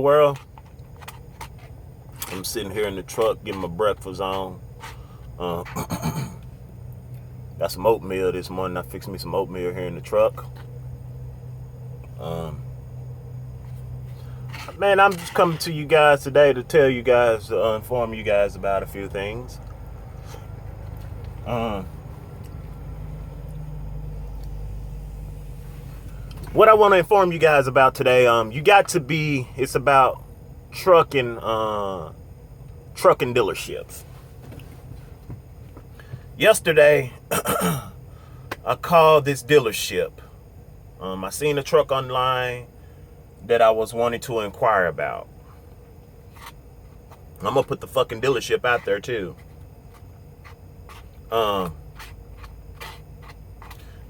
World. I'm sitting here in the truck getting my breakfast on. Uh, got some oatmeal this morning. I fixed me some oatmeal here in the truck. Man, I'm just coming to you guys today to tell you guys, inform you guys about a few things. What I want to inform you guys about today, it's about trucking dealerships. Yesterday, I called this dealership. I seen a truck online that I was wanting to inquire about. I'm gonna put the fucking dealership out there too.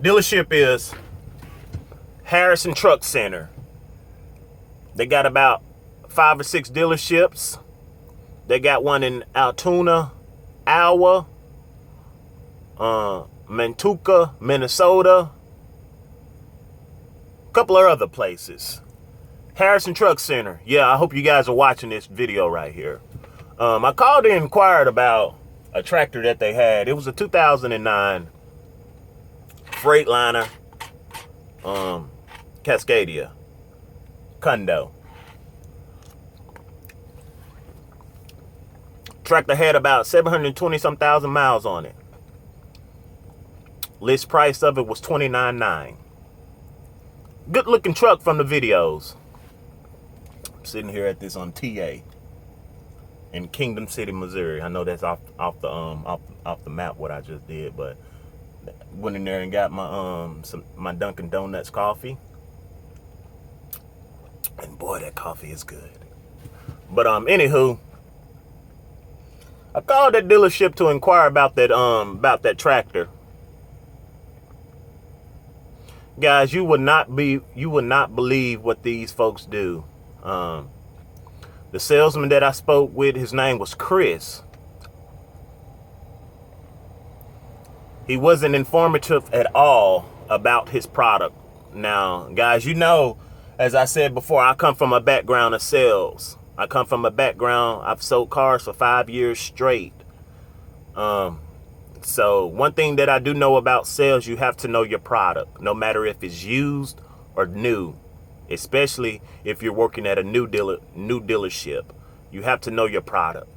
Dealership is Harrison Truck Center. They got about 5 or 6 dealerships. They got one in Altoona, Iowa, Mantuka, Minnesota, a couple of other places. Harrison Truck Center. Yeah, I hope you guys are watching this video right here. I called and inquired about a tractor that they had. It was a 2009 Freightliner Cascadia Condo. Tractor had about 720 some thousand miles on it. List price of it was $29,900. Good looking truck from the videos. I'm sitting here at this on TA in Kingdom City, Missouri. I know that's off the map what I just did, but went in there and got my Dunkin' Donuts coffee. And boy, that coffee is good. But anywho, I called that dealership to inquire about that tractor. Guys, you would not believe what these folks do. The salesman that I spoke with, his name was Chris. He wasn't informative at all about his product. Now, guys, you know, as I said before, I come from a background of sales. I've sold cars for 5 years straight. So one thing that I do know about sales, you have to know your product, no matter if it's used or new, especially if you're working at a new dealership. You have to know your product.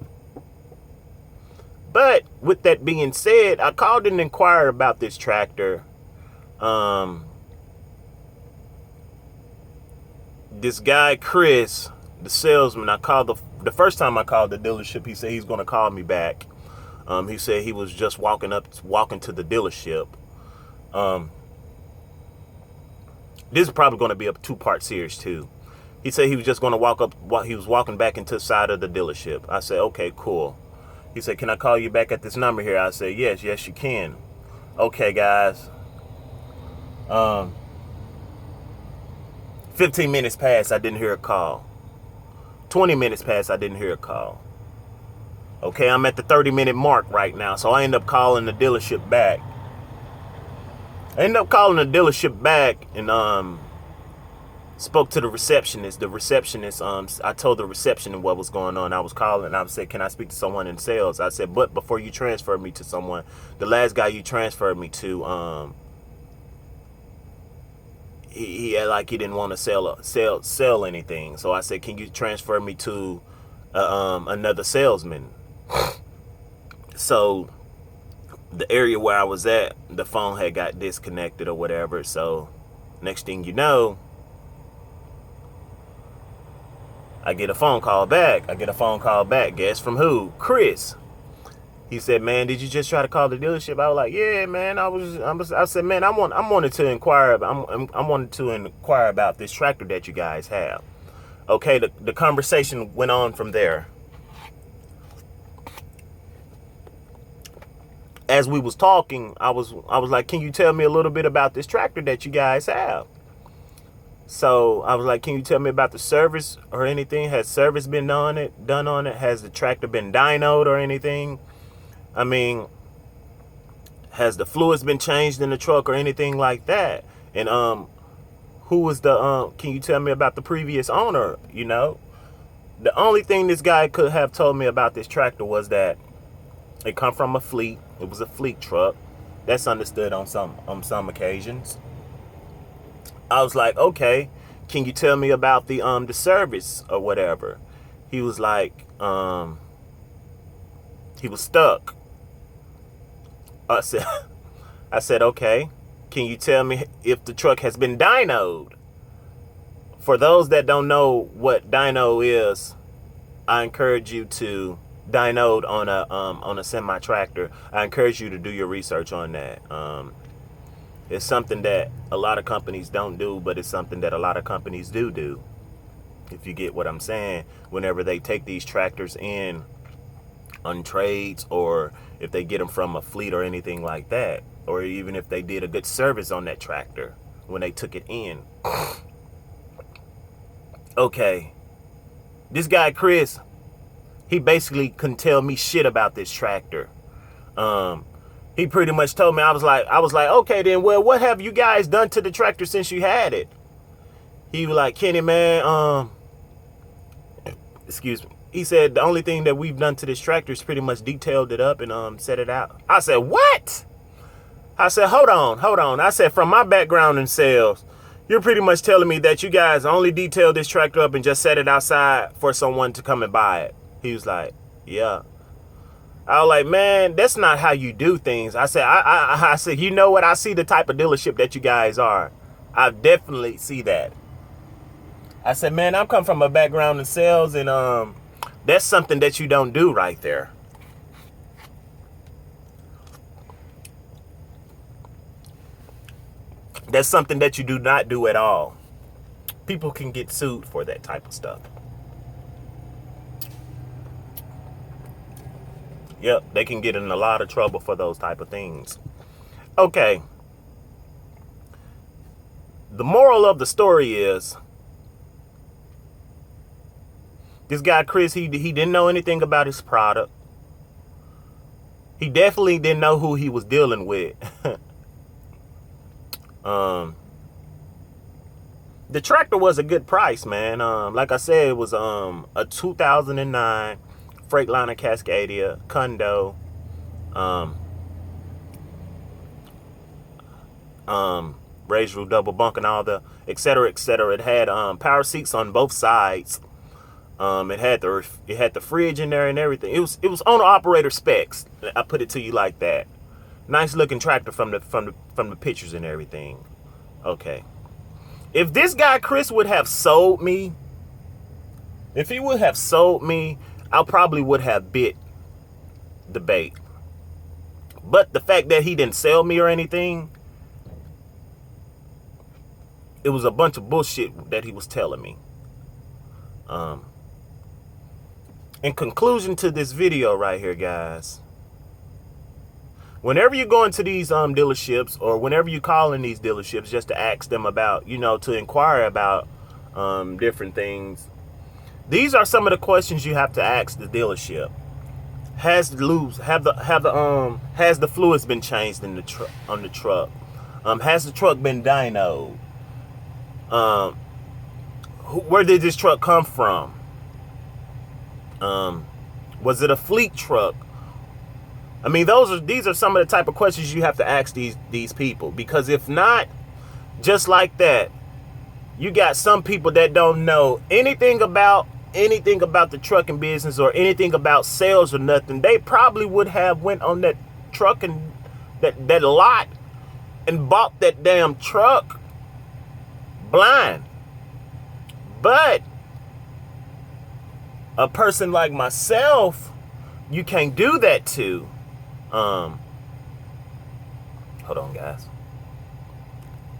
But with that being said, I called and inquired about this tractor. This guy, Chris, the salesman, I called the first time I called the dealership, he said he's going to call me back. He said he was just walking to the dealership. This is probably going to be a 2-part series too. He said he was just going to walk up while he was walking back into the side of the dealership. I said, okay, cool. He said, can I call you back at this number here? I said, yes, you can. Okay, guys. 15 minutes passed, I didn't hear a call. 20 minutes passed, I didn't hear a call. Okay, I'm at the 30-minute mark right now, so I end up calling the dealership back. And spoke to the receptionist. I told the receptionist what was going on. I was calling. I said, can I speak to someone in sales? I said, but before you transfer me to someone, the last guy you transferred me to, he had like he didn't want to sell anything. So I said, can you transfer me to another salesman? So the area where I was at, the phone had got disconnected or whatever. So next thing you know, I get a phone call back. Guess from who? Chris. He said, man, did you just try to call the dealership? I was like, yeah, man. I said, man, I wanted to inquire about this tractor that you guys have. Okay, the conversation went on from there. As we was talking, I was like, can you tell me a little bit about this tractor that you guys have? So I was like, can you tell me about the service or anything? Has service been done on it? Has the tractor been dynoed or anything? I mean, has the fluids been changed in the truck or anything like that? And who was the can you tell me about the previous owner, you know? The only thing this guy could have told me about this tractor was that it come from a fleet. It was a fleet truck. That's understood on some occasions. I was like, okay, can you tell me about the service or whatever? He was like, he was stuck. I said, okay, can you tell me if the truck has been dynoed? For those that don't know what dyno is, I encourage you to dyno on a semi tractor. I encourage you to do your research on that. It's something that a lot of companies don't do, but it's something that a lot of companies do. If you get what I'm saying, whenever they take these tractors in on trades, or if they get them from a fleet or anything like that, or even if they did a good service on that tractor when they took it in. Okay, this guy Chris, he basically couldn't tell me shit about this tractor. He pretty much told me, I was like, okay then, well, what have you guys done to the tractor since you had it? He was like, Kenny, man, excuse me. He said the only thing that we've done to this tractor is pretty much detailed it up and set it out. I said, what? I said, hold on. I said, from my background in sales, you're pretty much telling me that you guys only detailed this tractor up and just set it outside for someone to come and buy it. He was like, yeah. I was like, man, that's not how you do things. I said, I said, you know what? I see the type of dealership that you guys are. I definitely see that. I said, man, I'm come from a background in sales, and that's something that you don't do right there. That's something that you do not do at all. People can get sued for that type of stuff. Yep, they can get in a lot of trouble for those type of things. Okay. The moral of the story is, this guy Chris, he didn't know anything about his product. He definitely didn't know who he was dealing with. The tractor was a good price, man. Like I said, it was a 2009 Freightliner Cascadia Condo. Raised roof, double bunk, and all the et cetera, et cetera. It had power seats on both sides. It had the fridge in there and everything. It was owner operator specs. I put it to you like that. Nice looking tractor from the pictures and everything. Okay. If this guy Chris would have sold me, if he would have sold me, I probably would have bit the bait. But the fact that he didn't sell me or anything, it was a bunch of bullshit that he was telling me. In conclusion to this video right here, guys, whenever you go into these dealerships, or whenever you call in these dealerships just to ask them about, to inquire about different things, these are some of the questions you have to ask the dealership. Has the lubes, has the fluids been changed in the on the truck? Has the truck been dynoed? Where did this truck come from? Was it a fleet truck? I mean, these are some of the type of questions you have to ask these people, because if not, just like that, you got some people that don't know anything about the trucking business or anything about sales or nothing. They probably would have went on that truck and that lot and bought that damn truck blind. But a person like myself, you can't do that to. Hold on, guys.